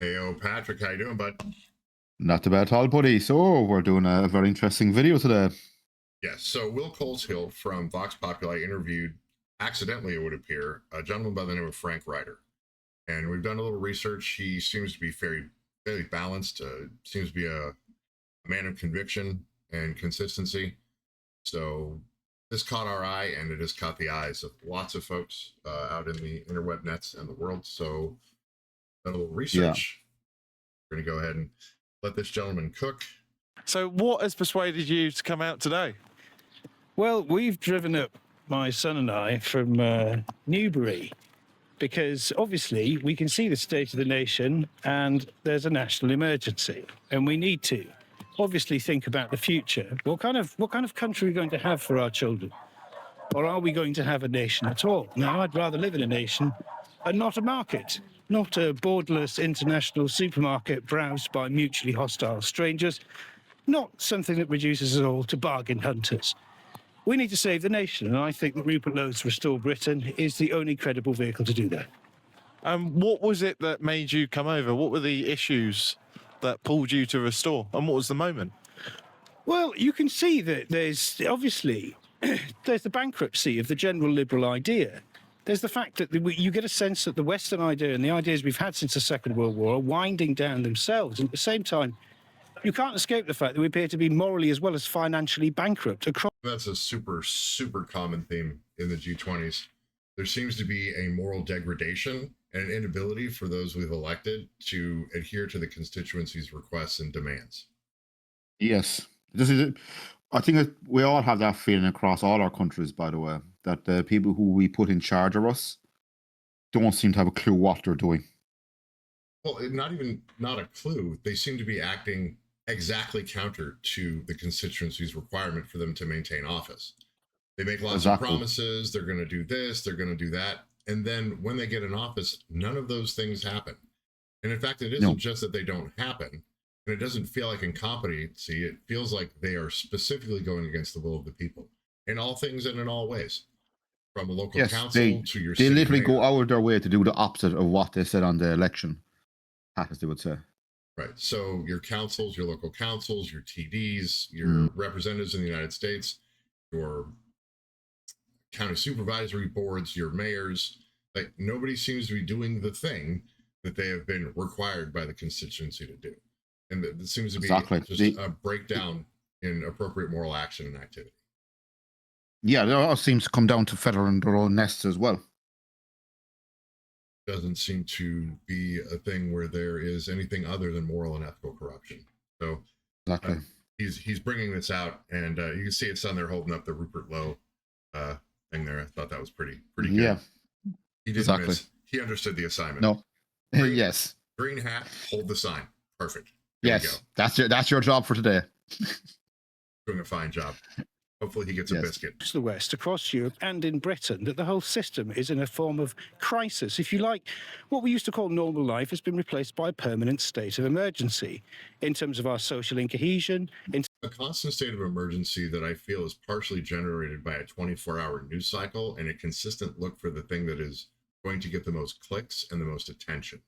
Hey, Patrick, how you doing, bud? Not too bad at all, buddy. So we're doing a very interesting video today. Yes. So Will Coleshill from VoxPopuli interviewed, accidentally it would appear, a gentleman by the name of Frank Ryder, and we've done a little research. He seems to be fairly balanced. Seems to be a man of conviction and consistency. So this caught our eye, and it has caught the eyes of lots of folks out in the interweb nets and the world. So done a little Yeah. research. We're going to go ahead and let this gentleman cook. So what has persuaded you to come out today? Well, we've driven up, my son and I, from Newbury because obviously we can see the state of the nation and there's a national emergency and we need to obviously think about the future. What kind of country are we going to have for our children? Or are we going to have a nation at all? Now, I'd rather live in a nation and not a market, not a borderless international supermarket browsed by mutually hostile strangers, not something that reduces us all to bargain hunters. We need to save the nation, and I think that Rupert Lowe's Restore Britain is the only credible vehicle to do that. What was it that made you come over? What were the issues that pulled you to Restore, and what was the moment? Well, you can see that there's obviously there's the bankruptcy of the general liberal idea. There's the fact that you get a sense that the Western idea and the ideas we've had since the Second World War are winding down themselves. And at the same time, you can't escape the fact that we appear to be morally as well as financially bankrupt across. That's a super common theme in the G20s. There seems to be a moral degradation and an inability for those we've elected to adhere to the constituency's requests and demands. Yes. This is it. I think that we all have that feeling across all our countries, by the way, that the people who we put in charge of us don't seem to have a clue what they're doing. Well, not a clue. They seem to be acting exactly counter to the constituency's requirement for them to maintain office. They make lots of promises. They're going to do this. They're going to do that. And then when they get in office, none of those things happen. And in fact, it isn't just that they don't happen. And it doesn't feel like incompetency. It feels like they are specifically going against the will of the people in all things and in all ways. From a local council to your city They literally mayor. go out of their way to do the opposite of what they said on the election, as they would say. Right. So your councils, your local councils, your TDs, your representatives in the United States, your county supervisory boards, your mayors, like nobody seems to be doing the thing that they have been required by the constituency to do. And it seems to be just a breakdown in appropriate moral action and activity. Yeah, it all seems to come down to feathering their own nests as well. Doesn't seem to be a thing where there is anything other than moral and ethical corruption. So he's bringing this out, and you can see his son there holding up the Rupert Lowe thing there. I thought that was pretty good. Yeah, he didn't miss. He understood the assignment. No, yes. Green hat, hold the sign. Perfect. There yes, that's your job for today. Doing a fine job. Hopefully he gets a biscuit. Across the West, across Europe and in Britain, that the whole system is in a form of crisis. If you like, what we used to call normal life has been replaced by a permanent state of emergency in terms of our social incohesion. A constant state of emergency that I feel is partially generated by a 24-hour news cycle and a consistent look for the thing that is going to get the most clicks and the most attention.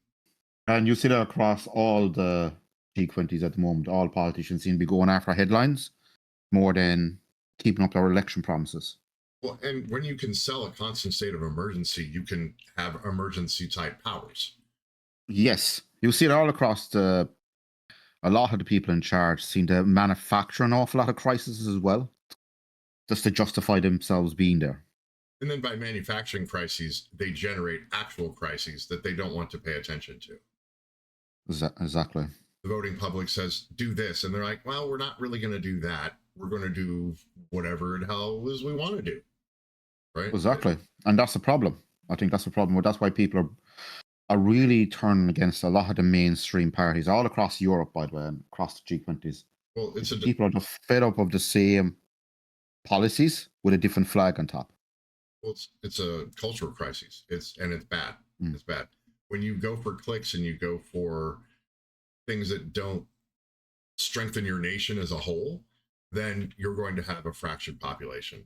And you see that across all the G20s at the moment. All politicians seem to be going after headlines more than keeping up their election promises. Well, and when you can sell a constant state of emergency, you can have emergency type powers. Yes, you see it all across a lot of the people in charge seem to manufacture an awful lot of crises as well, just to justify themselves being there. And then by manufacturing crises, they generate actual crises that they don't want to pay attention to. Exactly. The voting public says, do this. And they're like, well, we're not really going to do that. We're going to do whatever the hell is we want to do. Right? Exactly. And that's the problem. I think that's the problem. That's why people are really turning against a lot of the mainstream parties all across Europe, by the way, and across the G20s. Well, people are just fed up of the same policies with a different flag on top. Well, it's a cultural crisis. It's bad. It's bad. When you go for clicks and you go for things that don't strengthen your nation as a whole, then you're going to have a fractured population.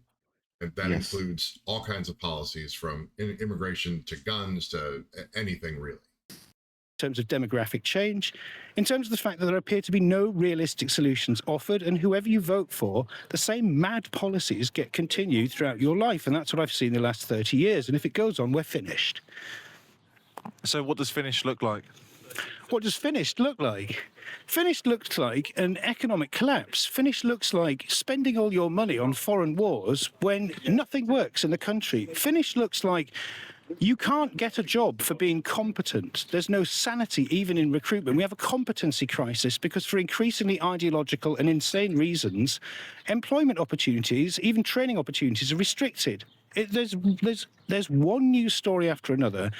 And that includes all kinds of policies from immigration to guns to anything really. in terms of demographic change, in terms of the fact that there appear to be no realistic solutions offered, and whoever you vote for, the same mad policies get continued throughout your life. And that's what I've seen the last 30 years. And if it goes on, we're finished. So what does finished look like? What does finished look like? Finished looks like an economic collapse. Finished looks like spending all your money on foreign wars when nothing works in the country. Finished looks like you can't get a job for being competent. There's no sanity even in recruitment. We have a competency crisis because for increasingly ideological and insane reasons, employment opportunities, even training opportunities are restricted. There's one news story after another.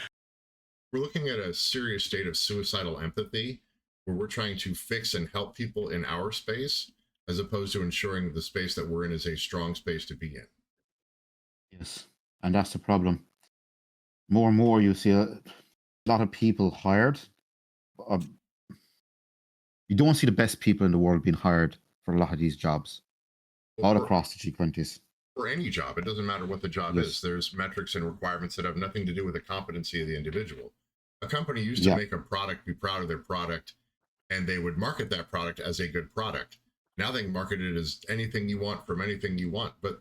We're looking at a serious state of suicidal empathy where we're trying to fix and help people in our space as opposed to ensuring the space that we're in is a strong space to be in. Yes, and that's the problem. More and more you see a lot of people hired. You don't see the best people in the world being hired for a lot of these jobs, all across the G20s. For any job, it doesn't matter what the job is. There's metrics and requirements that have nothing to do with the competency of the individual. A company used to make a product, be proud of their product, and they would market that product as a good product. Now they market it as anything you want from anything you want. But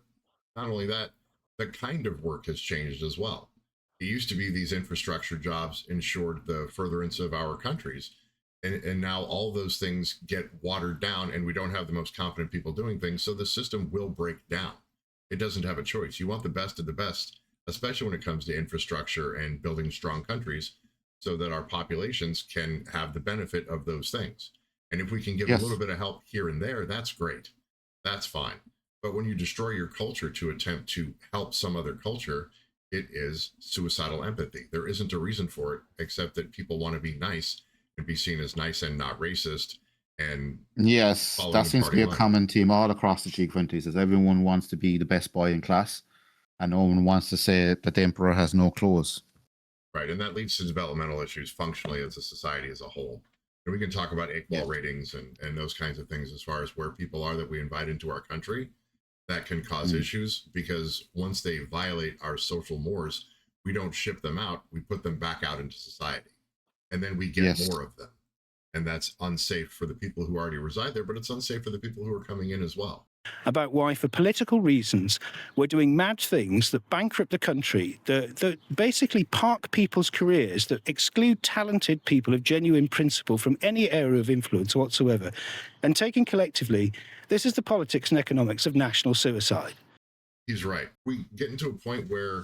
not only that, the kind of work has changed as well. It used to be these infrastructure jobs ensured the furtherance of our countries. And now all those things get watered down and we don't have the most competent people doing things. So the system will break down. It doesn't have a choice. You want the best of the best, especially when it comes to infrastructure and building strong countries so that our populations can have the benefit of those things. And if we can give a little bit of help here and there, that's great. That's fine. But when you destroy your culture to attempt to help some other culture, it is suicidal empathy. There isn't a reason for it, except that people want to be nice and be seen as nice and not racist. And yes, that seems to be a common theme all across the G20s, is everyone wants to be the best boy in class, and no one wants to say that the emperor has no clothes. Right, and that leads to developmental issues functionally as a society as a whole. And we can talk about equal ratings and those kinds of things as far as where people are that we invite into our country. That can cause issues because once they violate our social mores, we don't ship them out, we put them back out into society. And then we get more of them. And that's unsafe for the people who already reside there, but it's unsafe for the people who are coming in as well. About why, for political reasons, we're doing mad things that bankrupt the country, that basically park people's careers, that exclude talented people of genuine principle from any area of influence whatsoever. And taken collectively, this is the politics and economics of national suicide. He's right. We get into a point where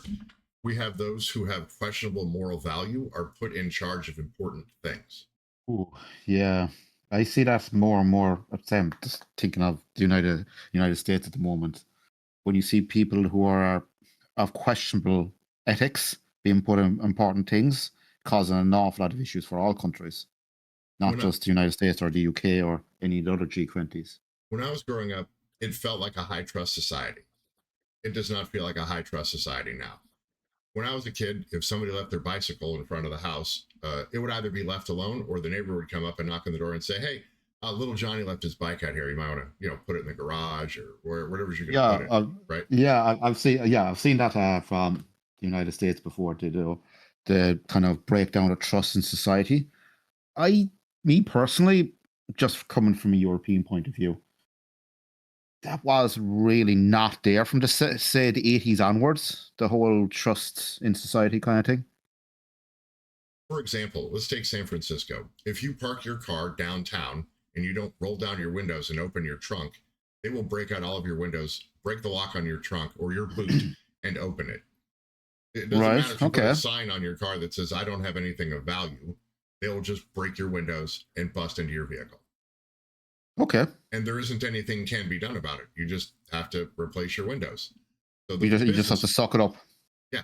we have those who have questionable moral value are put in charge of important things. Ooh, yeah. I see that more and more. I'm just thinking of the United States at the moment. When you see people who are of questionable ethics being put in important things, causing an awful lot of issues for all countries, not just the United States or the UK or any of the other G20s. When I was growing up, it felt like a high trust society. It does not feel like a high trust society now. When I was a kid, if somebody left their bicycle in front of the house, it would either be left alone or the neighbor would come up and knock on the door and say, "Hey, little Johnny left his bike out here. You might want to, put it in the garage or wherever you're going to put it." Right? Yeah, I've seen that from the United States before. The kind of breakdown of trust in society. Me personally, just coming from a European point of view, that was really not there from the say the 80s onwards, the whole trust in society kind of thing. For example, let's take San Francisco. If you park your car downtown and you don't roll down your windows and open your trunk, they will break out all of your windows, break the lock on your trunk or your boot and open it. It doesn't matter if you put a sign on your car that says, "I don't have anything of value." They will just break your windows and bust into your vehicle. Okay. And there isn't anything can be done about it. You just have to replace your windows. So you just have to suck it up. Yeah,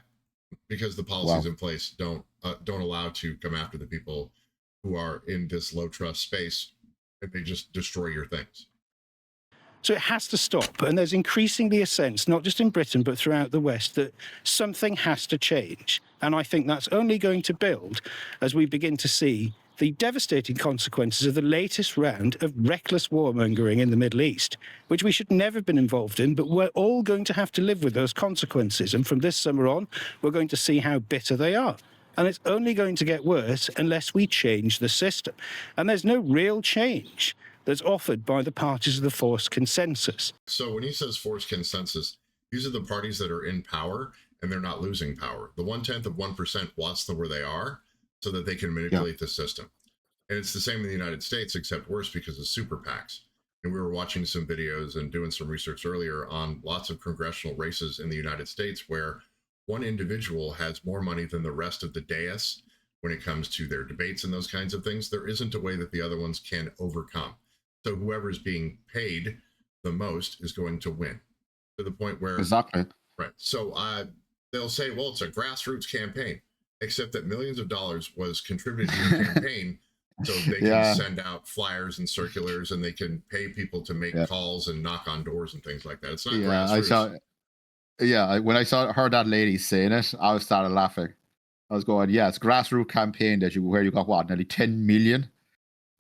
because the policies in place don't allow to come after the people who are in this low trust space, and they just destroy your things. So it has to stop. And there's increasingly a sense, not just in Britain, but throughout the West, that something has to change. And I think that's only going to build as we begin to see the devastating consequences of the latest round of reckless warmongering in the Middle East, which we should never have been involved in, but we're all going to have to live with those consequences. And from this summer on, we're going to see how bitter they are. And it's only going to get worse unless we change the system. And there's no real change that's offered by the parties of the forced consensus. So when he says forced consensus, these are the parties that are in power and they're not losing power. The 0.1% wants them where they are so that they can manipulate the system. And it's the same in the United States, except worse because of super PACs. And we were watching some videos and doing some research earlier on lots of congressional races in the United States where one individual has more money than the rest of the dais when it comes to their debates and those kinds of things. There isn't a way that the other ones can overcome. So whoever's being paid the most is going to win, to the point where Exactly. Right. So they'll say, well, it's a grassroots campaign, except that millions of dollars was contributed to your campaign so they can send out flyers and circulars and they can pay people to make calls and knock on doors and things like that. It's not grassroots. When I heard that lady saying it, I started laughing. I was going, it's grassroots campaign where you got what, nearly 10 million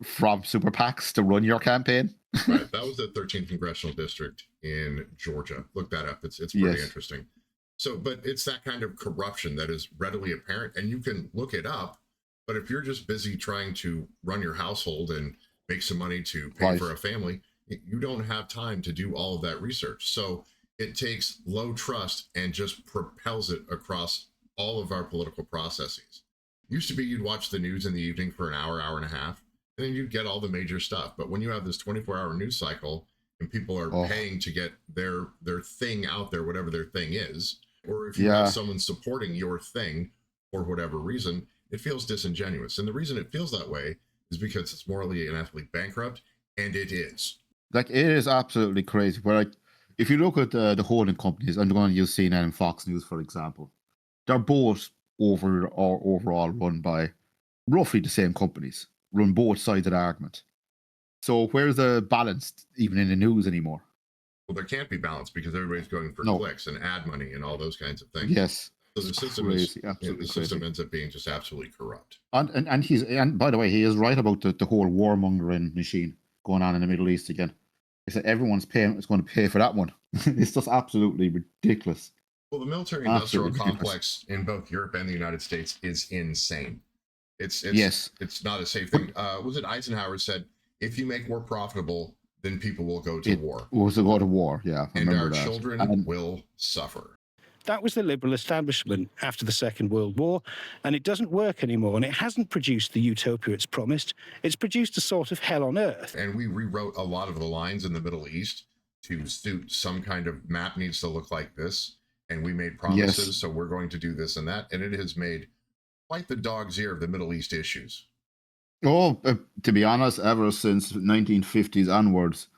from super PACs to run your campaign. Right. That was the 13th congressional district in Georgia. Look that up. It's pretty interesting. So, but it's that kind of corruption that is readily apparent, and you can look it up. But if you're just busy trying to run your household and make some money to pay for a family, you don't have time to do all of that research. So it takes low trust and just propels it across all of our political processes. Used to be you'd watch the news in the evening for an hour, hour and a half, and then you'd get all the major stuff. But when you have this 24-hour news cycle and people are paying to get their thing out there, whatever their thing is, or if you have someone supporting your thing for whatever reason, it feels disingenuous. And the reason it feels that way is because it's morally and ethically bankrupt, and it is. Like, it is absolutely crazy. But like, if you look at the holding companies, I'm going to use CNN and Fox News, for example, they're both overall run by roughly the same companies, run both sides of the argument. So where's the balance even in the news anymore? Well, there can't be balance because everybody's going for clicks and ad money and all those kinds of things. Yes. So the system ends up being just absolutely corrupt. And by the way, he is right about the whole warmongering machine going on in the Middle East again. He said everyone's going to pay for that one. It's just absolutely ridiculous. Well, the military-industrial complex in both Europe and the United States is insane. It's not a safe thing. Was it Eisenhower said, if you make war profitable, then people will go to war. Will go to war, yeah. And our children will suffer. That was the liberal establishment after the Second World War, and it doesn't work anymore, and it hasn't produced the utopia it's promised. It's produced a sort of hell on earth. And we rewrote a lot of the lines in the Middle East to suit some kind of map needs to look like this, and we made promises, so we're going to do this and that, and it has made quite the dog's ear of the Middle East issues. Oh, to be honest, ever since 1950s onwards,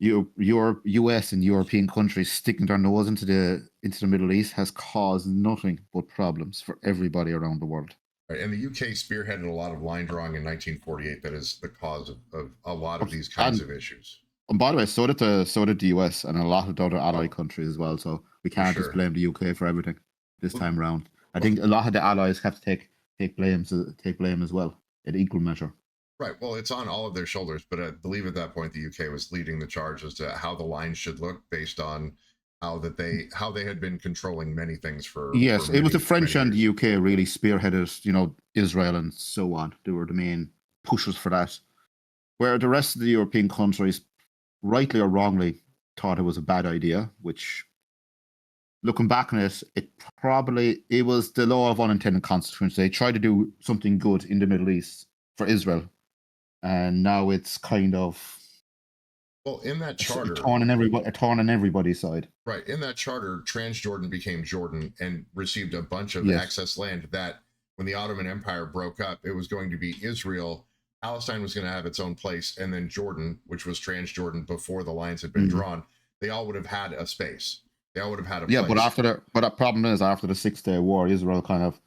your US and European countries sticking their nose into the Middle East has caused nothing but problems for everybody around the world. Right, and the UK spearheaded a lot of line drawing in 1948 that is the cause of a lot of these kinds of issues. And by the way, so did the US and a lot of the other allied countries as well. So we can't just blame the UK for everything this time around. I think a lot of the allies have to take blame as well in equal measure. Right. Well, it's on all of their shoulders, but I believe at that point the UK was leading the charge as to how the lines should look based on how they had been controlling many things for. Yes, for it was the French and years. the UK really spearheaded, Israel and so on. They were the main pushers for that. Where the rest of the European countries, rightly or wrongly, thought it was a bad idea, which, looking back on it, it was the law of unintended consequences. They tried to do something good in the Middle East for Israel, and now it's kind of in that charter, a torn on everybody's side. Right. In that charter, Transjordan became Jordan and received a bunch of excess land that when the Ottoman Empire broke up, it was going to be Israel. Palestine was going to have its own place, and then Jordan, which was Transjordan before the lines had been drawn, they all would have had a space. They all would have had a place. Yeah, but the problem is after the 6 Day War, Israel kind of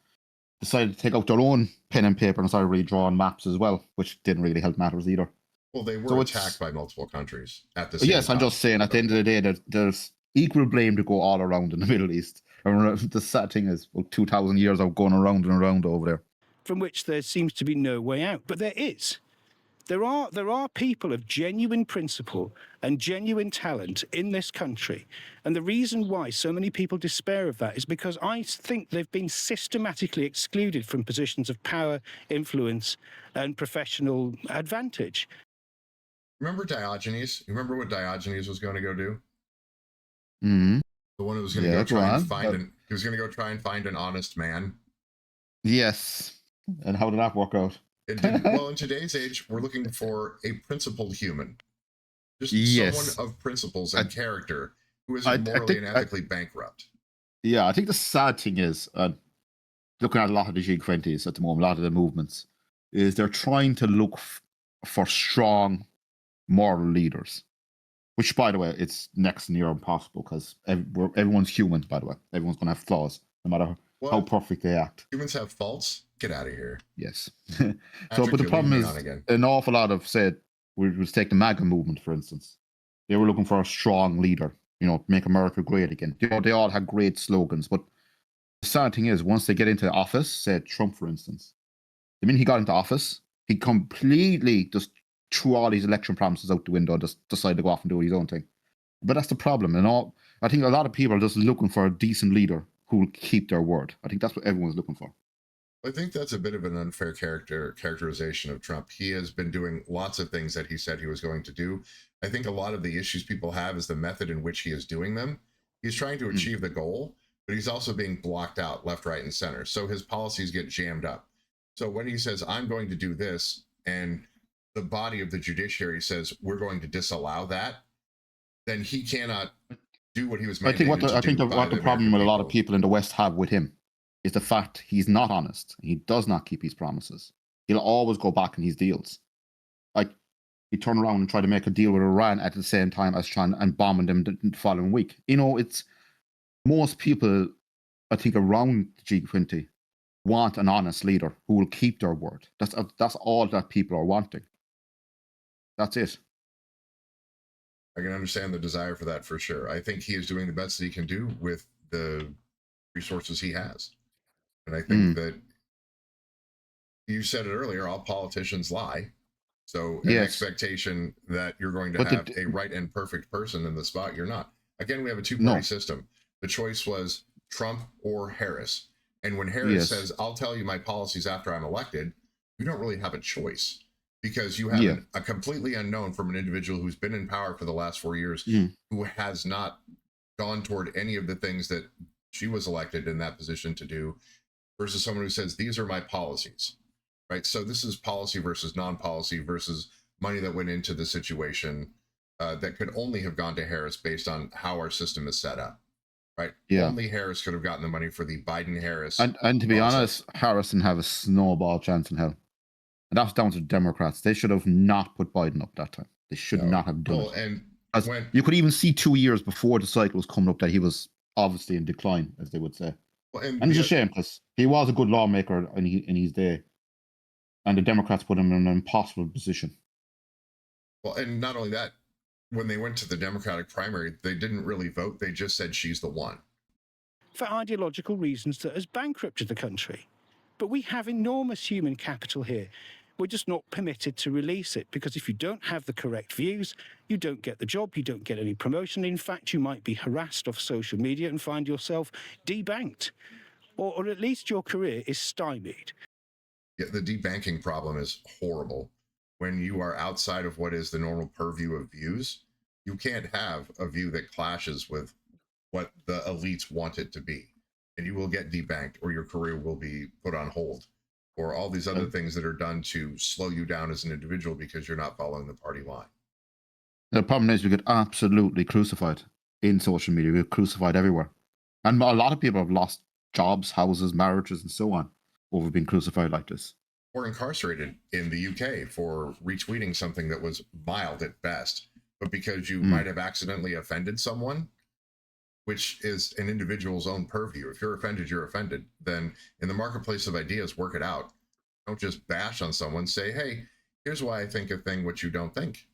decided to take out their own pen and paper and started really drawing maps as well, which didn't really help matters either. Well, they were attacked by multiple countries at the same time. Yes, I'm just saying, at the end of the day, there's equal blame to go all around in the Middle East. And the sad thing is, 2,000 years of going around and around over there. From which there seems to be no way out. But there is. There are people of genuine principle and genuine talent in this country. And the reason why so many people despair of that is because I think they've been systematically excluded from positions of power, influence, and professional advantage. Remember Diogenes? You remember what Diogenes was going to go do? Mm-hmm. The one who was going to he was going to go try and find an honest man. Yes. And how did that work out? It didn't. Well, in today's age, we're looking for a principled human. Just someone of principles and character who isn't morally and ethically bankrupt. Yeah, I think the sad thing is, looking at a lot of the G20s at the moment, a lot of the movements, is they're trying to look for strong moral leaders. Which, by the way, it's next to near impossible because everyone's human, by the way. Everyone's going to have flaws, no matter how perfect they act. Humans have faults. Get out of here. Yes. But the problem is, an awful lot of, let's take the MAGA movement, for instance. They were looking for a strong leader, make America great again. They all had great slogans, but the sad thing is, once they get into office, say Trump, for instance, the minute he got into office, he completely just threw all these election promises out the window, just decided to go off and do his own thing. But that's the problem. I think a lot of people are just looking for a decent leader who will keep their word. I think that's what everyone's looking for. I think that's a bit of an unfair characterization of Trump. He has been doing lots of things that he said he was going to do. I think a lot of the issues people have is the method in which he is doing them. He's trying to achieve the goal, but he's also being blocked out left, right, and center. So his policies get jammed up. So when he says, I'm going to do this, and the body of the judiciary says, we're going to disallow that, then he cannot do what he was mandated to do. I think what the problem with a lot of people in the West have with him is the fact he's not honest. He does not keep his promises. He'll always go back in his deals. Like, he turned around and tried to make a deal with Iran at the same time as trying and bombing them the following week. It's most people, I think, around the G20 want an honest leader who will keep their word. That's all that people are wanting. That's it. I can understand the desire for that for sure. I think he is doing the best that he can do with the resources he has. And I think that you said it earlier, all politicians lie. So an expectation that you're going to have a right and perfect person in the spot, you're not. Again, we have a two-party system. The choice was Trump or Harris. And when Harris says, I'll tell you my policies after I'm elected, you don't really have a choice because you have a completely unknown from an individual who's been in power for the last 4 years, who has not gone toward any of the things that she was elected in that position to do, versus someone who says, these are my policies, right? So this is policy versus non-policy versus money that went into the situation that could only have gone to Harris based on how our system is set up, right? Yeah. Only Harris could have gotten the money for the Biden-Harris. And to be honest, Harris didn't have a snowball chance in hell. And that's down to the Democrats. They should have not put Biden up that time. They should not have done it. And you could even see 2 years before the cycle was coming up that he was obviously in decline, as they would say. Well, and it's a shame because he was a good lawmaker in his day. And the Democrats put him in an impossible position. Well, and not only that, when they went to the Democratic primary, they didn't really vote. They just said she's the one. For ideological reasons that has bankrupted the country. But we have enormous human capital here. We're just not permitted to release it because if you don't have the correct views, you don't get the job, you don't get any promotion. In fact, you might be harassed off social media and find yourself debanked. Or at least your career is stymied. Yeah, the debanking problem is horrible. When you are outside of what is the normal purview of views, you can't have a view that clashes with what the elites want it to be. And you will get debanked or your career will be put on hold or all these other things that are done to slow you down as an individual because you're not following the party line. The problem is we get absolutely crucified in social media. We get crucified everywhere. And a lot of people have lost jobs, houses, marriages, and so on over being crucified like this. Or incarcerated in the UK for retweeting something that was mild at best. But because you might have accidentally offended someone, which is an individual's own purview. If you're offended, you're offended. Then in the marketplace of ideas, work it out. Don't just bash on someone. Say, hey, here's why I think a thing what you don't think.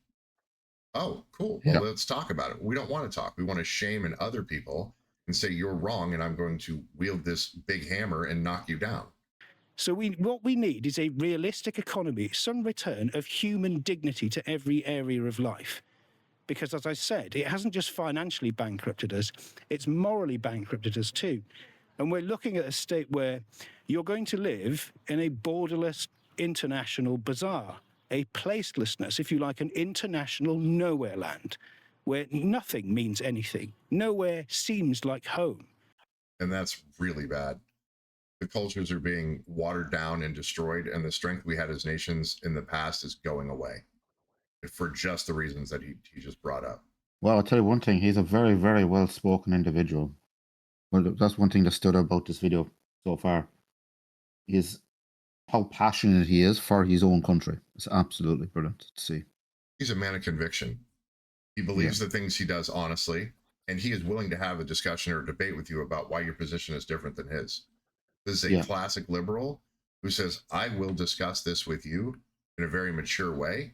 Oh, cool. Well, let's talk about it. We don't want to talk. We want to shame in other people and say you're wrong and I'm going to wield this big hammer and knock you down. So what we need is a realistic economy, some return of human dignity to every area of life. Because as I said, it hasn't just financially bankrupted us, it's morally bankrupted us too. And we're looking at a state where you're going to live in a borderless international bazaar, a placelessness, if you like, an international nowhere land, where nothing means anything. Nowhere seems like home. And that's really bad. The cultures are being watered down and destroyed, and the strength we had as nations in the past is going away for just the reasons that he just brought up. Well, I'll tell you one thing, he's a very, very well-spoken individual. Well, that's one thing that stood out about this video so far, is how passionate he is for his own country. It's absolutely brilliant to see. He's a man of conviction. He believes the things he does honestly, and he is willing to have a discussion or a debate with you about why your position is different than his. This is a classic liberal who says, I will discuss this with you in a very mature way,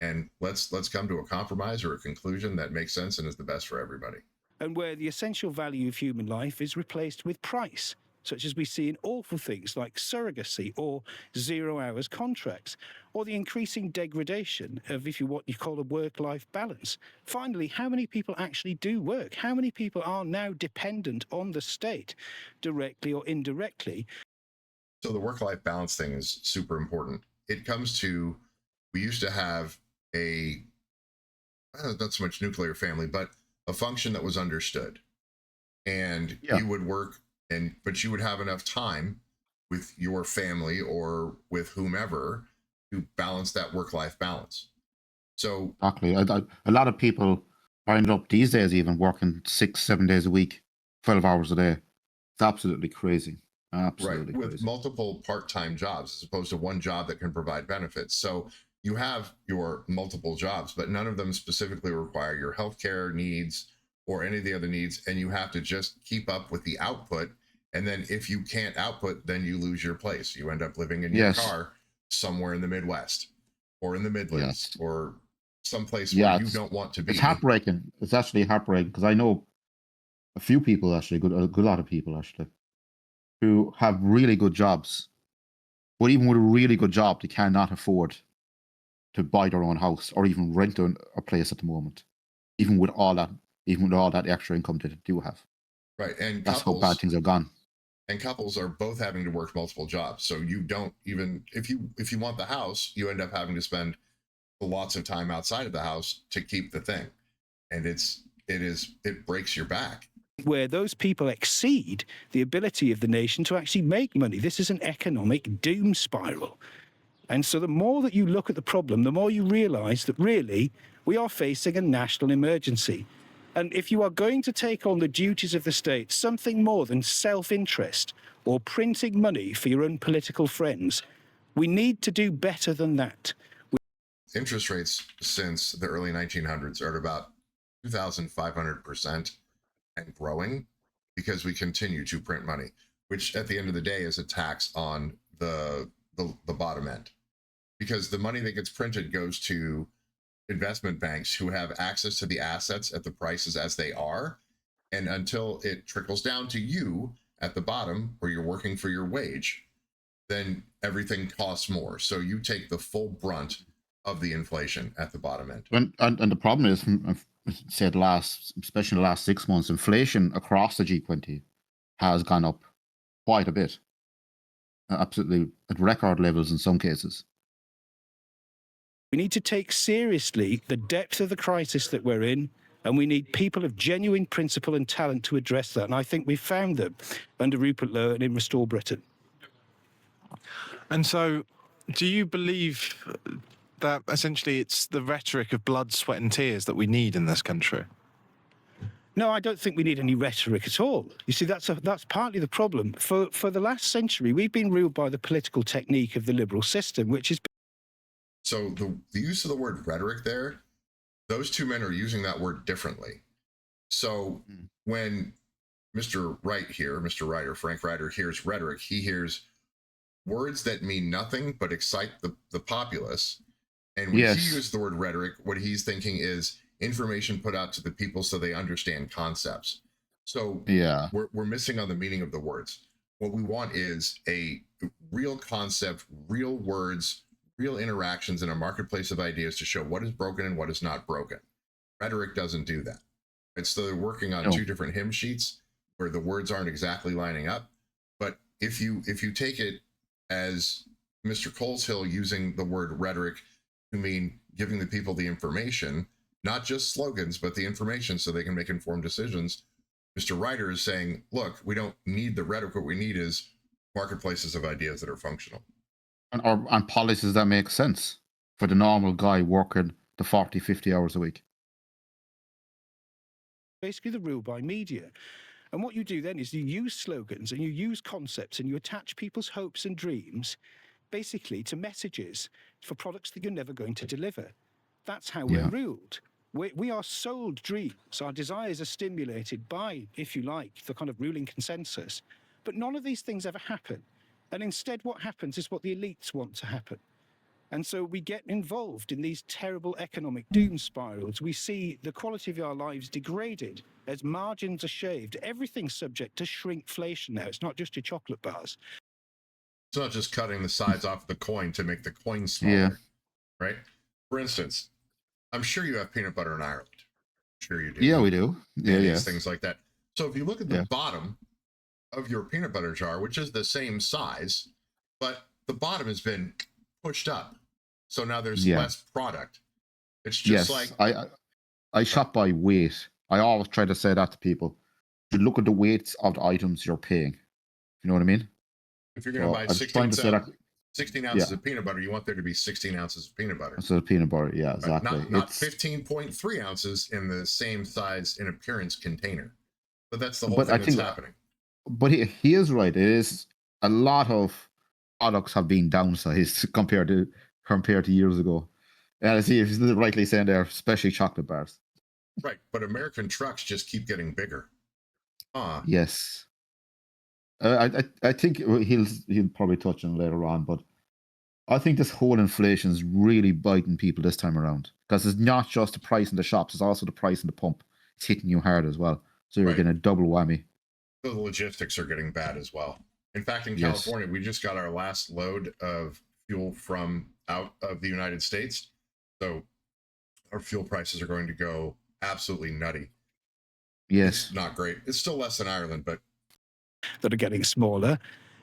and let's come to a compromise or a conclusion that makes sense and is the best for everybody. And where the essential value of human life is replaced with price, such as we see in awful things like surrogacy or 0 hours contracts, or the increasing degradation of, what you call a work-life balance. Finally, how many people actually do work? How many people are now dependent on the state, directly or indirectly? So the work-life balance thing is super important. It comes to, we used to have a, not so much nuclear family, but a function that was understood. And you would work, but you would have enough time with your family or with whomever to balance that work-life balance. So exactly, a lot of people wind up these days even working 6-7 days a week, 12 hours a day. It's absolutely crazy. Absolutely right, with crazy. multiple part-time jobs as opposed to one job that can provide benefits. So you have your multiple jobs, but none of them specifically require your healthcare needs or any of the other needs, and you have to just keep up with the output. And then if you can't output, then you lose your place. You end up living in your car somewhere in the Midwest or in the Midlands or someplace where you don't want to be. It's heartbreaking. It's actually heartbreaking because I know a few people, actually, a good lot of people, actually, who have really good jobs. But even with a really good job, they cannot afford to buy their own house or even rent a place at the moment, even with all that extra income that they do have. Right, and that's how bad things have gone. And couples are both having to work multiple jobs, so you don't even, if you want the house, you end up having to spend lots of time outside of the house to keep the thing, and it breaks your back. Where those people exceed the ability of the nation to actually make money. This is an economic doom spiral. And so the more that you look at the problem, the more you realize that really we are facing a national emergency. And if you are going to take on the duties of the state, something more than self-interest or printing money for your own political friends, we need to do better than that. Interest rates since the early 1900s are at about 2,500% and growing because we continue to print money, which at the end of the day is a tax on the bottom end, because the money that gets printed goes to investment banks who have access to the assets at the prices as they are. And until it trickles down to you at the bottom where you're working for your wage, then everything costs more. So you take the full brunt of the inflation at the bottom end. And the problem is, say especially the last 6 months, inflation across the G20 has gone up quite a bit. Absolutely at record levels in some cases. We need to take seriously the depth of the crisis that we're in, and we need people of genuine principle and talent to address that. And I think we found them under Rupert Lowe and in Restore Britain. And so, do you believe that essentially it's the rhetoric of blood, sweat and tears that we need in this country? No, I don't think we need any rhetoric at all. You see, that's partly the problem. For the last century, we've been ruled by the political technique of the liberal system, which is... So the use of the word rhetoric there, those two men are using that word differently. So when Mr. Wright here, Mr. Wright or Frank Ryder hears rhetoric, he hears words that mean nothing but excite the populace. And when he uses the word rhetoric, what he's thinking is information put out to the people so they understand concepts. So we're missing on the meaning of the words. What we want is real concept, real words, real interactions in a marketplace of ideas to show what is broken and what is not broken. Rhetoric doesn't do that. And so they're working on two different hymn sheets where the words aren't exactly lining up. But if you take it as Mr. Coleshill using the word rhetoric to mean giving the people the information, not just slogans, but the information so they can make informed decisions, Mr. Ryder is saying, look, we don't need the rhetoric. What we need is marketplaces of ideas that are functional. And policies that make sense for the normal guy working the 40, 50 hours a week. Basically the rule by media. And what you do then is you use slogans and you use concepts and you attach people's hopes and dreams basically to messages for products that you're never going to deliver. That's how we're ruled. We are sold dreams. Our desires are stimulated by, if you like, the kind of ruling consensus. But none of these things ever happen. And instead what happens is what the elites want to happen. And so we get involved in these terrible economic doom spirals. We see the quality of our lives degraded as margins are shaved. Everything's subject to shrinkflation now. It's not just your chocolate bars. It's not just cutting the sides off the coin to make the coin smaller, right? For instance, I'm sure you have peanut butter in Ireland. I'm sure you do. Yeah, we do. Yeah, things like that. So if you look at the bottom of your peanut butter jar, which is the same size, but the bottom has been pushed up. So now there's less product. It's just like... I shop by weight. I always try to say that to people. You look at the weights of the items you're paying. You know what I mean? If you're going to buy 16 ounces of peanut butter, you want there to be 16 ounces of peanut butter. So peanut butter, yeah, exactly. Not 15.3 ounces in the same size in appearance container. But that's the whole thing that's happening. But he is right. It is a lot of products have been downsized compared to years ago. And I see you're rightly saying there, especially chocolate bars. Right, but American trucks just keep getting bigger. Yes. I think he'll probably touch on it later on, but I think this whole inflation is really biting people this time around because it's not just the price in the shops; it's also the price in the pump. It's hitting you hard as well, so you're getting a double whammy. The logistics are getting bad as well. In fact, in California, we just got our last load of fuel from out of the United States, so our fuel prices are going to go absolutely nutty. Yes, it's not great. It's still less than Ireland, but that are getting smaller.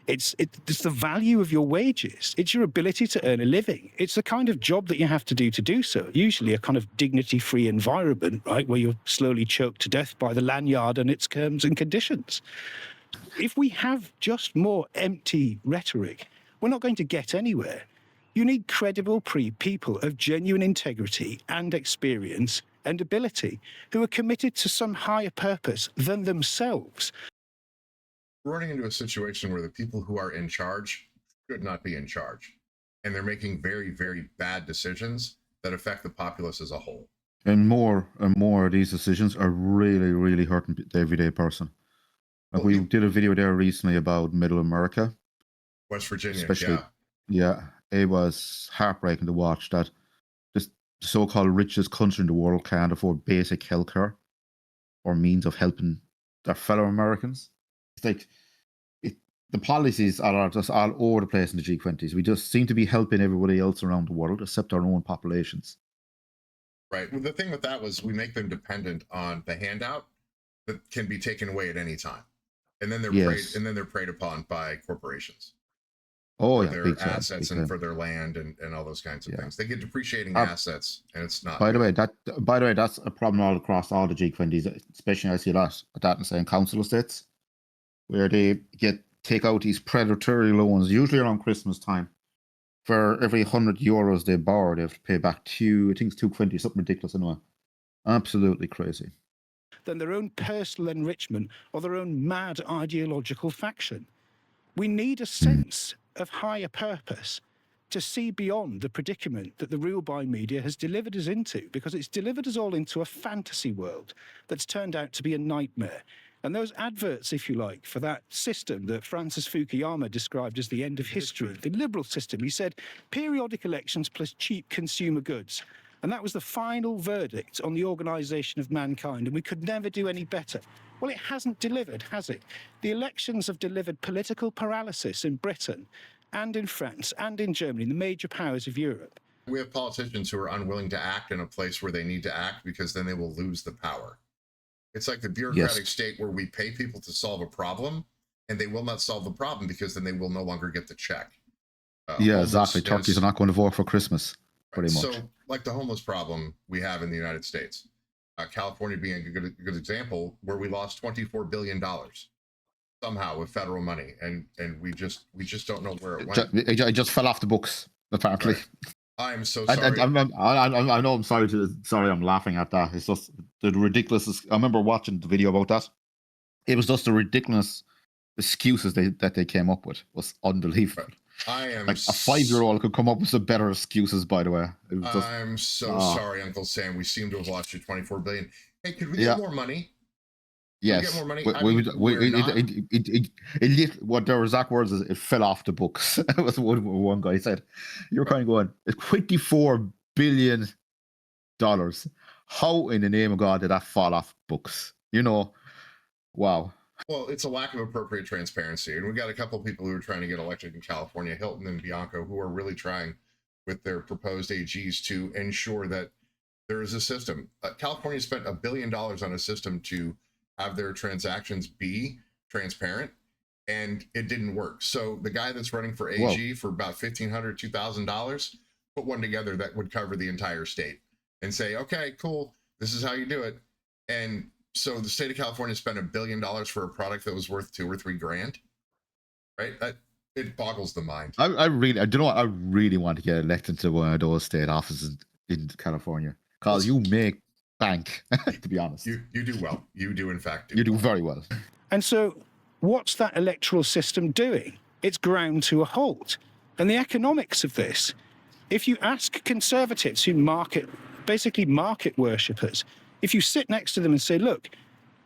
It's the value of your wages. It's your ability to earn a living. It's the kind of job that you have to do so. Usually a kind of dignity-free environment, right, where you're slowly choked to death by the lanyard and its terms and conditions. If we have just more empty rhetoric, we're not going to get anywhere. You need credible people of genuine integrity and experience and ability who are committed to some higher purpose than themselves. We're running into a situation where the people who are in charge should not be in charge. And they're making very, very bad decisions that affect the populace as a whole. And more of these decisions are really, really hurting the everyday person. Like we did a video there recently about Middle America. West Virginia, especially, yeah. It was heartbreaking to watch that this so-called richest country in the world can't afford basic healthcare or means of helping their fellow Americans. It's like the policies are just all over the place in the G20s. We just seem to be helping everybody else around the world except our own populations. Right. Well, the thing with that was we make them dependent on the handout that can be taken away at any time, and then they're preyed upon by corporations. For their assets and for their land and all those kinds of things. They get depreciating assets, and it's not. By the way, that's a problem all across all the G20s, especially I see that in saying council estates, where they take out these predatory loans, usually around Christmas time. For every €100 they borrow, they have to pay back I think it's 220, something ridiculous anyway. Absolutely crazy. Than their own personal enrichment or their own mad ideological faction. We need a sense of higher purpose to see beyond the predicament that the rule by media has delivered us into, because it's delivered us all into a fantasy world that's turned out to be a nightmare. And those adverts, if you like, for that system that Francis Fukuyama described as the end of history, the liberal system, he said, periodic elections plus cheap consumer goods. And that was the final verdict on the organisation of mankind, and we could never do any better. Well, it hasn't delivered, has it? The elections have delivered political paralysis in Britain and in France and in Germany, the major powers of Europe. We have politicians who are unwilling to act in a place where they need to act because then they will lose the power. It's like the bureaucratic state where we pay people to solve a problem and they will not solve the problem because then they will no longer get the check. Yeah, exactly. Turkeys are not going to vote for Christmas, pretty much. So, like the homeless problem we have in the United States, California being a good example, where we lost $24 billion somehow with federal money, and we just don't know where it went. It just fell off the books, apparently. Right. I'm so sorry. I know. I'm sorry. Sorry, I'm laughing at that. It's just the ridiculous. I remember watching the video about that. It was just the ridiculous excuses that they came up with. It was unbelievable. Right. I am like a 5-year-old could come up with some better excuses. By the way, I'm so sorry, Uncle Sam. We seem to have lost you $24 billion. Hey, could we get more money? Yes. Get more money. What their exact words is, it fell off the books. That was what one guy said. You're kind of going, it's $24 billion. How in the name of God did that fall off books? You know, wow. Well, it's a lack of appropriate transparency. And we got a couple of people who are trying to get elected in California, Hilton and Bianco, who are really trying with their proposed AGs to ensure that there is a system. California spent $1 billion on a system to have their transactions be transparent, and it didn't work. So the guy that's running for AG for about $1,500, $2,000 put one together that would cover the entire state and say, okay, cool, this is how you do it. And so the state of California spent $1 billion for a product that was worth $2 or $3 grand, right? It boggles the mind. I really want to get elected to one of those state offices in California, because you make bank, to be honest. You do well. You do, in fact, you do very well. And so what's that electoral system doing? It's ground to a halt. And the economics of this, if you ask conservatives who basically market worshippers, if you sit next to them and say, look,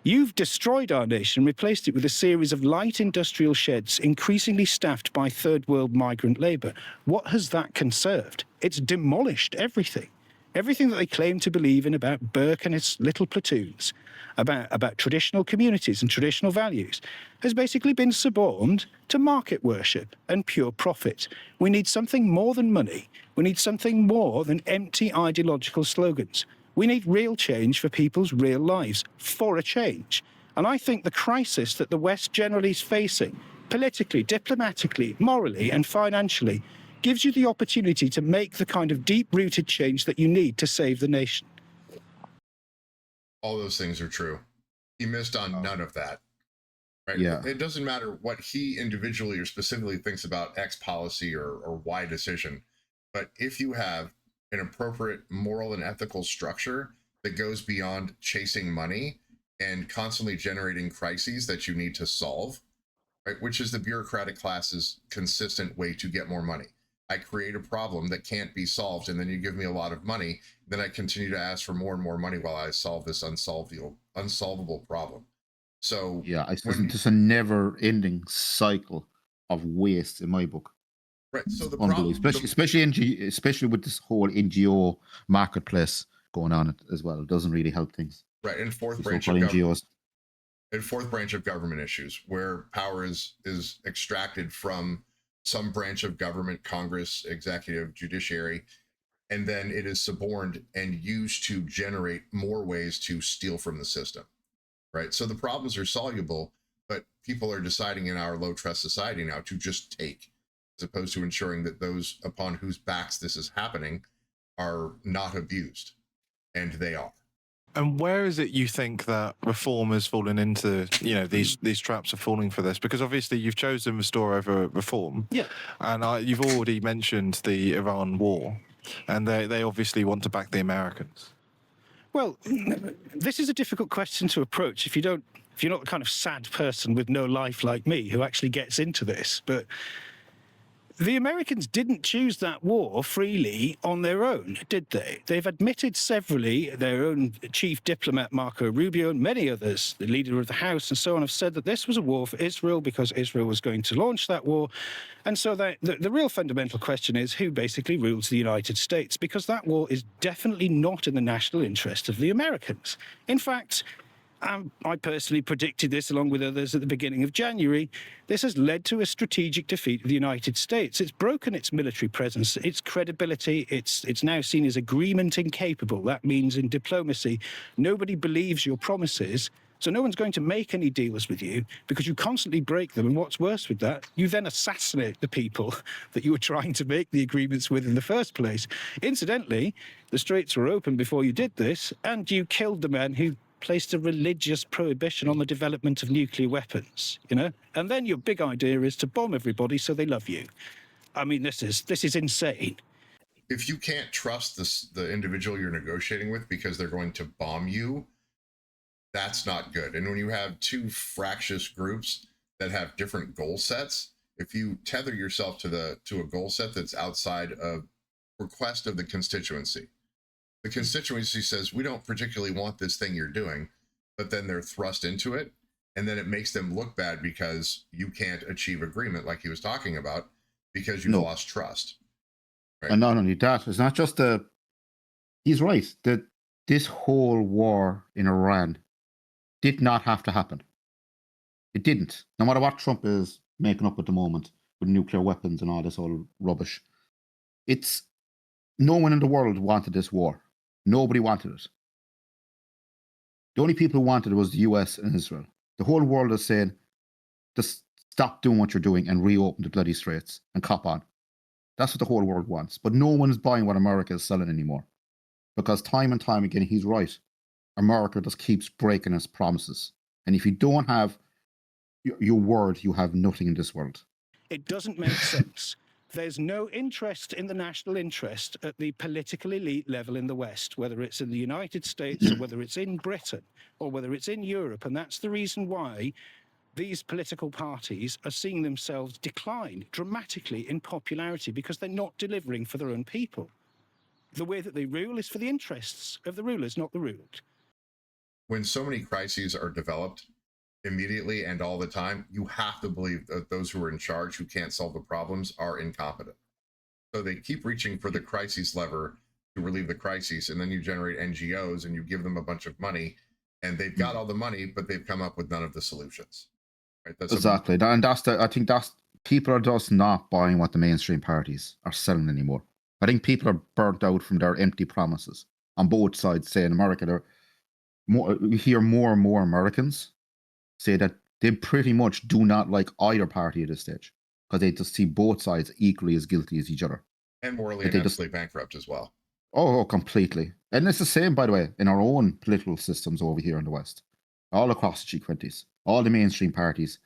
you've destroyed our nation, replaced it with a series of light industrial sheds increasingly staffed by third world migrant labour, what has that conserved? It's demolished everything. Everything that they claim to believe in about Burke and his little platoons, about traditional communities and traditional values, has basically been suborned to market worship and pure profit. We need something more than money. We need something more than empty ideological slogans. We need real change for people's real lives, for a change. And I think the crisis that the West generally is facing, politically, diplomatically, morally, and financially, gives you the opportunity to make the kind of deep-rooted change that you need to save the nation. All those things are true. He missed on none of that. Right? Yeah. It doesn't matter what he individually or specifically thinks about X policy or Y decision, but if you have an appropriate moral and ethical structure that goes beyond chasing money and constantly generating crises that you need to solve, right, which is the bureaucratic class's consistent way to get more money. I create a problem that can't be solved, and then you give me a lot of money, then I continue to ask for more and more money while I solve this unsolvable problem. So yeah, it's just a never-ending cycle of waste in my book. Right. So the problem, especially with this whole NGO marketplace going on as well, it doesn't really help things. Right. And fourth branch of government issues where power is extracted from some branch of government, Congress, executive, judiciary, and then it is suborned and used to generate more ways to steal from the system. Right. So the problems are soluble, but people are deciding in our low trust society now to just take, as opposed to ensuring that those upon whose backs this is happening are not abused, and they are. And where is it you think that reform has fallen into, these traps are falling for this? Because obviously you've chosen restore over reform. Yeah. And you've already mentioned the Iran war, and they obviously want to back the Americans. Well, this is a difficult question to approach if you're not the kind of sad person with no life like me who actually gets into this. But the Americans didn't choose that war freely on their own, did they? They've admitted severally, their own chief diplomat, Marco Rubio, and many others, the leader of the House and so on, have said that this was a war for Israel because Israel was going to launch that war. And so the real fundamental question is who basically rules the United States, because that war is definitely not in the national interest of the Americans. In fact, I personally predicted this along with others at the beginning of January. This has led to a strategic defeat of the United States. It's broken its military presence, its credibility. It's now seen as agreement incapable. That means in diplomacy, nobody believes your promises. So no one's going to make any deals with you because you constantly break them. And what's worse with that, you then assassinate the people that you were trying to make the agreements with in the first place. Incidentally, the Straits were open before you did this, and you killed the men who placed a religious prohibition on the development of nuclear weapons, you know? And then your big idea is to bomb everybody so they love you. I mean, this is insane. If you can't trust the individual you're negotiating with because they're going to bomb you, that's not good. And when you have two fractious groups that have different goal sets, if you tether yourself to a goal set that's outside of request of the constituency says, we don't particularly want this thing you're doing, but then they're thrust into it, and then it makes them look bad because you can't achieve agreement like he was talking about because you've lost trust. Right? And not only that, it's not just he's right, that this whole war in Iran did not have to happen. It didn't. No matter what Trump is making up at the moment with nuclear weapons and all this old rubbish, no one in the world wanted this war. Nobody wanted it. The only people who wanted it was the US and Israel. The whole world is saying, just stop doing what you're doing and reopen the bloody straits and cop on. That's what the whole world wants. But no one is buying what America is selling anymore. Because time and time again, he's right. America just keeps breaking its promises. And if you don't have your word, you have nothing in this world. It doesn't make sense. There's no interest in the national interest at the political elite level in the West, whether it's in the United States or whether it's in Britain or whether it's in Europe. And that's the reason why these political parties are seeing themselves decline dramatically in popularity, because they're not delivering for their own people. The way that they rule is for the interests of the rulers, not the ruled. When so many crises are developed immediately and all the time, you have to believe that those who are in charge, who can't solve the problems, are incompetent. So they keep reaching for the crises lever to relieve the crises, and then you generate NGOs and you give them a bunch of money, and they've got all the money, but they've come up with none of the solutions. Right? Exactly. I think people are just not buying what the mainstream parties are selling anymore. I think people are burnt out from their empty promises on both sides. Say in America, we hear more and more Americans say that they pretty much do not like either party at this stage because they just see both sides equally as guilty as each other. And morally and ethically bankrupt as well. Oh, completely. And it's the same, by the way, in our own political systems over here in the West. All across the G20s, all the mainstream parties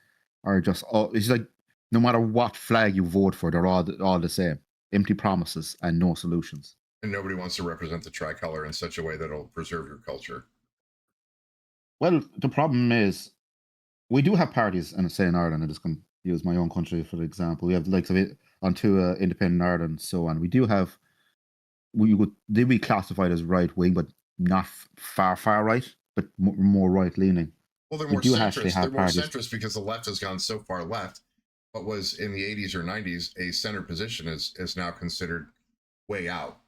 are just, it's like no matter what flag you vote for, they're all the same. Empty promises and no solutions. And nobody wants to represent the tricolor in such a way that will preserve your culture. Well, the problem is, we do have parties, and say in Ireland, I just can use my own country for example. We have the likes of it onto Independent Ireland and so on. We do have, they'd be classified as right wing, but not far right, but more right leaning. Well, they're more centrist. They're more centrist because the left has gone so far left. What was in the 80s or 90s a center position is now considered way out.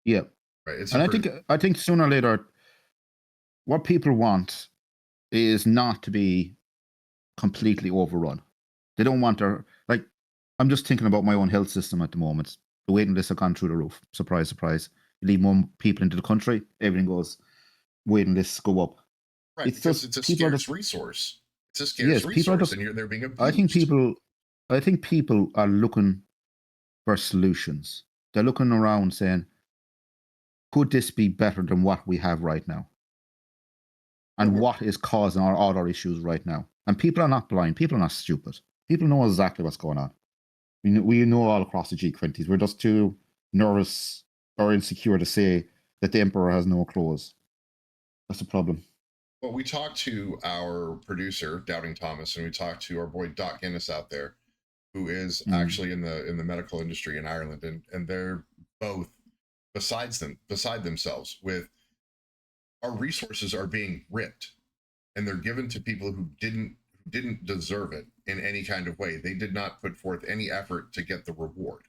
Yeah, right. I think sooner or later, what people want is not to be completely overrun. They don't want I'm just thinking about my own health system at the moment. The waiting lists have gone through the roof. Surprise, surprise. You leave more people into the country, everything goes, waiting lists go up. Right, it's a scarce resource. It's a scarce resource, and they're being abused. I think people are looking for solutions. They're looking around saying, could this be better than what we have right now? And what is causing all our issues right now? And people are not blind. People are not stupid. People know exactly what's going on. We know all across the G20s. We're just too nervous or insecure to say that the emperor has no clothes. That's the problem. Well, we talked to our producer, Doubting Thomas, and we talked to our boy Doc Guinness out there, who is actually in the medical industry in Ireland, and they're both beside themselves with our resources are being ripped, and they're given to people who didn't deserve it in any kind of way. They did not put forth any effort to get the reward.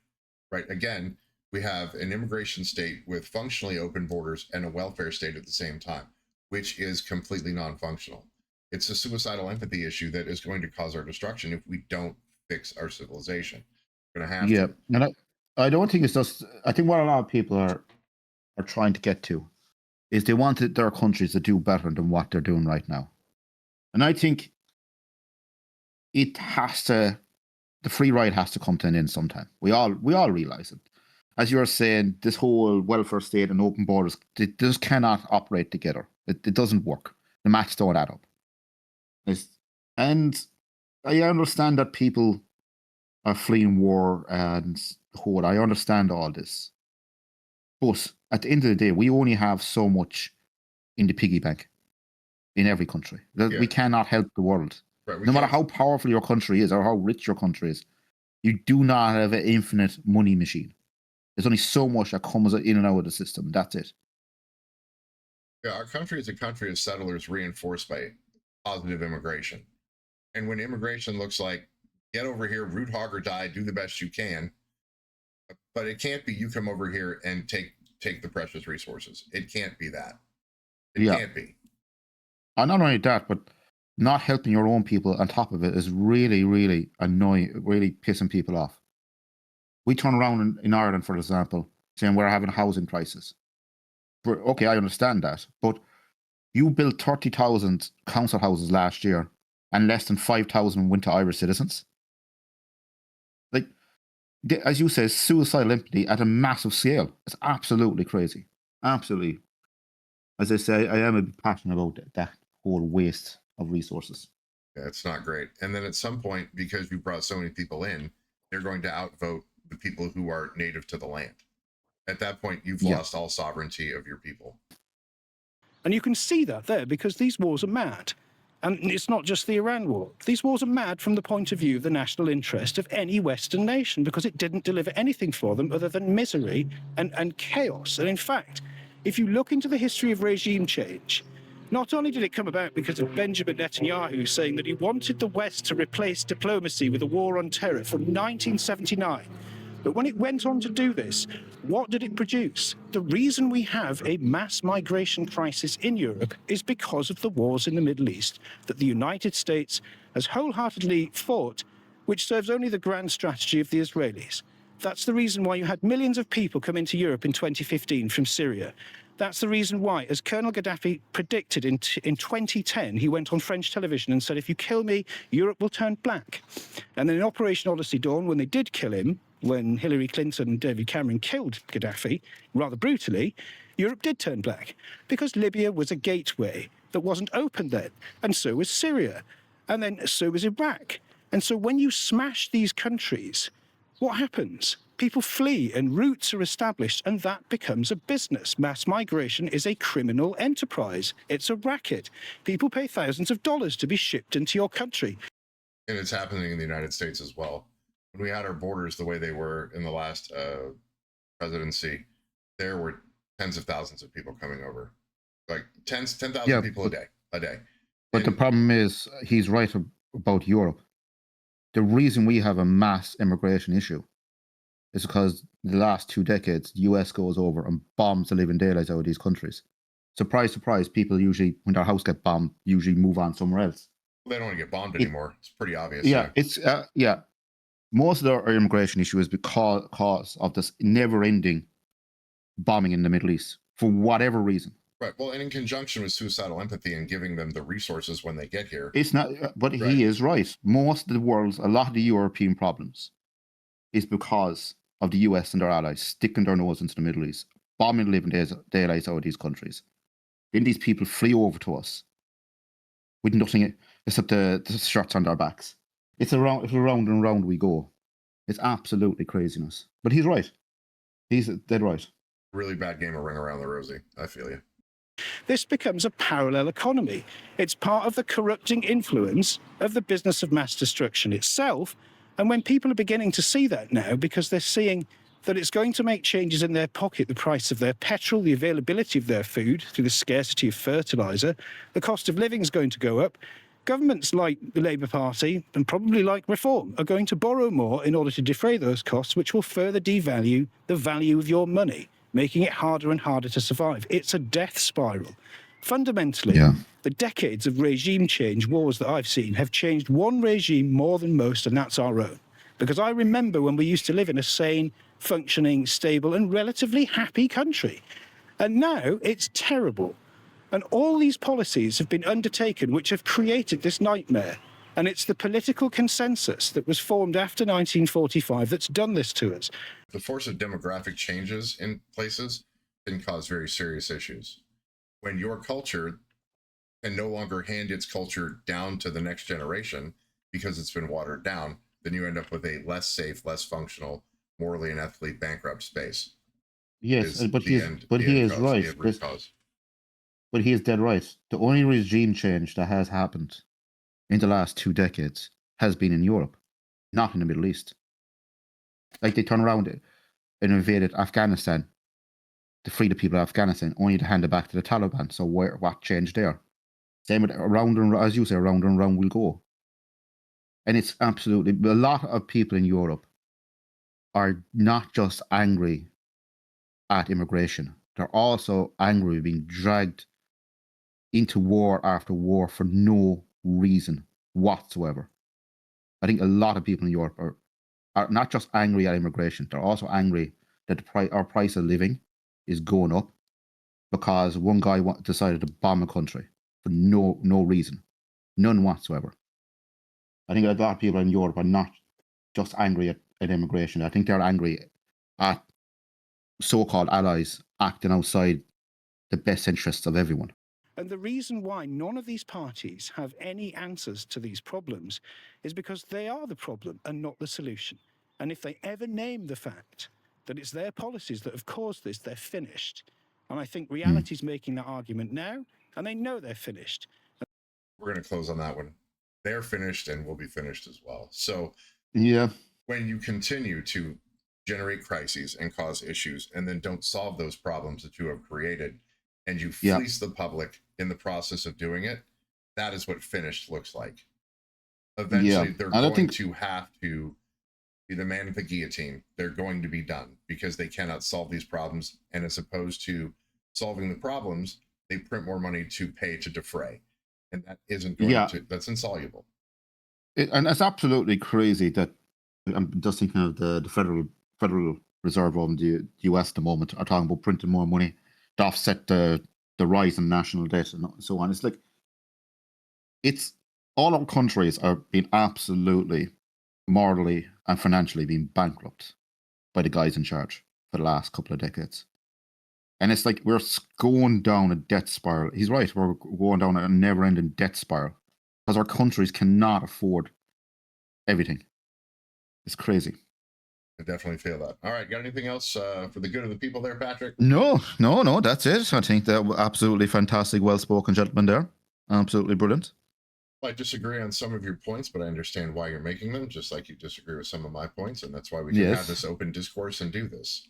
Right? Again, we have an immigration state with functionally open borders and a welfare state at the same time. which is completely non-functional. It's a suicidal empathy issue that is going to cause our destruction if we don't fix our civilization. We're going to have to. And I don't think it's just. I think what a lot of people are trying to get to is they want their countries to do better than what they're doing right now, and I think it has to. The free ride has to come to an end sometime. We all realize it. As you're saying, this whole welfare state and open borders, they just cannot operate together. It doesn't work. The maths don't add up. And I understand that people are fleeing war and whole. I understand all this. But at the end of the day, we only have so much in the piggy bank in every country. We cannot help the world. Right, no matter how powerful your country is or how rich your country is, you do not have an infinite money machine. There's only so much that comes in and out of the system. That's it. Yeah, our country is a country of settlers reinforced by positive immigration. And when immigration looks like, get over here, root hog or die, do the best you can. But it can't be you come over here and take the precious resources. It can't be that. It can't be. And not only that, but not helping your own people on top of it is really, really annoying, really pissing people off. We turn around in Ireland, for example, saying we're having a housing crisis. Okay, I understand that, but you built 30,000 council houses last year and less than 5,000 went to Irish citizens. Like, as you say, suicidal empathy at a massive scale. It's absolutely crazy. Absolutely. As I say, I am a bit passionate about that whole waste of resources. Yeah, it's not great. And then at some point, because you brought so many people in, they're going to outvote the people who are native to the land. At that point, you've lost all sovereignty of your people. And you can see that there because these wars are mad. And it's not just the Iran war. These wars are mad from the point of view of the national interest of any Western nation because it didn't deliver anything for them other than misery and chaos. And in fact, if you look into the history of regime change, not only did it come about because of Benjamin Netanyahu saying that he wanted the West to replace diplomacy with a war on terror from 1979, but when it went on to do this, what did it produce? The reason we have a mass migration crisis in Europe is because of the wars in the Middle East that the United States has wholeheartedly fought, which serves only the grand strategy of the Israelis. That's the reason why you had millions of people come into Europe in 2015 from Syria. That's the reason why, as Colonel Gaddafi predicted in 2010, he went on French television and said, if you kill me, Europe will turn black. And then in Operation Odyssey Dawn, when they did kill him, when Hillary Clinton and David Cameron killed Gaddafi, rather brutally, Europe did turn black because Libya was a gateway that wasn't open then. And so was Syria. And then so was Iraq. And so when you smash these countries, what happens? People flee and routes are established and that becomes a business. Mass migration is a criminal enterprise. It's a racket. People pay thousands of dollars to be shipped into your country. And it's happening in the United States as well. When we had our borders the way they were in the last presidency, there were tens of thousands of people coming over, like 10,000 people a day. But the problem is, he's right about Europe. The reason we have a mass immigration issue is because the last 2 decades, the US goes over and bombs the living daylights out of these countries. Surprise, surprise, people usually, when their house gets bombed, usually move on somewhere else. Well, they don't want to get bombed anymore. It's pretty obvious. Yeah, most of our immigration issue is because of this never-ending bombing in the Middle East, for whatever reason. Right. Well, and in conjunction with suicidal empathy and giving them the resources when they get here. It's not, but he is right. Most of the world's, a lot of the European problems is because of the US and their allies sticking their nose into the Middle East, bombing living daylights out of these countries. Then these people flee over to us with nothing except the shirts on their backs. It's around and round we go. It's absolutely craziness. But he's right. He's dead right. Really bad game of Ring Around the Rosie. I feel you. This becomes a parallel economy. It's part of the corrupting influence of the business of mass destruction itself. And when people are beginning to see that now, because they're seeing that it's going to make changes in their pocket, the price of their petrol, the availability of their food through the scarcity of fertilizer, the cost of living is going to go up. Governments like the Labour Party, and probably like Reform, are going to borrow more in order to defray those costs, which will further devalue the value of your money, making it harder and harder to survive. It's a death spiral Fundamentally, Yeah. the decades of regime change wars that I've seen have changed one regime more than most, and that's our own. Because I remember when we used to live in a sane, functioning, stable, and relatively happy country. And now it's terrible. And all these policies have been undertaken which have created this nightmare. And it's the political consensus that was formed after 1945 that's done this to us. The force of demographic changes in places can cause very serious issues. When your culture can no longer hand its culture down to the next generation because it's been watered down, then you end up with a less safe, less functional, morally and ethically bankrupt space. Yes, but he is right. But he is dead right. The only regime change that has happened in the last 2 decades has been in Europe, not in the Middle East. Like, they turned around and invaded Afghanistan to free the people of Afghanistan, only to hand it back to the Taliban. So what changed there? Same with around and, as you say, around and around we'll go. And it's absolutely, a lot of people in Europe are not just angry at immigration. They're also angry being dragged into war after war for no reason whatsoever. I think a lot of people in Europe are not just angry at immigration, they're also angry that our price of living is going up because one guy decided to bomb a country for no reason, none whatsoever. I think a lot of people in Europe are not just angry at immigration. I think they're angry at so-called allies acting outside the best interests of everyone. And the reason why none of these parties have any answers to these problems is because they are the problem and not the solution. And if they ever name the fact that it's their policies that have caused this, they're finished. And I think reality's making that argument now, and they know they're finished. We're going to close on that one. They're finished and will be finished as well. So yeah, when you continue to generate crises and cause issues and then don't solve those problems that you have created, and you fleece the public in the process of doing it, that is what finished looks like. Eventually, they're going to have to be the man at the guillotine. They're going to be done because they cannot solve these problems. And as opposed to solving the problems, they print more money to pay to defray. And that isn't going to, that's insoluble. And it's absolutely crazy that I'm just thinking of the Federal Reserve of the US at the moment are talking about printing more money to offset the rise in national debt and so on. It's like, it's all our countries are being absolutely morally and financially being bankrupt by the guys in charge for the last couple of decades. And it's like we're going down a debt spiral. He's right, we're going down a never-ending debt spiral because our countries cannot afford everything. It's crazy. I definitely feel that. All right, got anything else for the good of the people there, Patrick? No, that's it. I think that was absolutely fantastic, well-spoken gentleman there. Absolutely brilliant. I disagree on some of your points, but I understand why you're making them, just like you disagree with some of my points, and that's why we can have this open discourse and do this.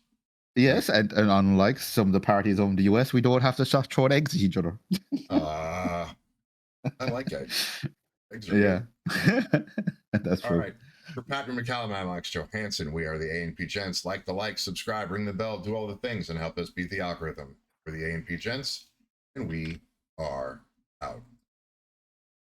Yes, and unlike some of the parties over in the US, we don't have to start throwing eggs at each other. I like eggs. Eggs are good. That's true. All right. For Patrick McCallum, I'm Alex Johansson. We are the A&P Gents. Like, subscribe, ring the bell, do all the things, and help us beat the algorithm. For the A&P Gents, and we are out.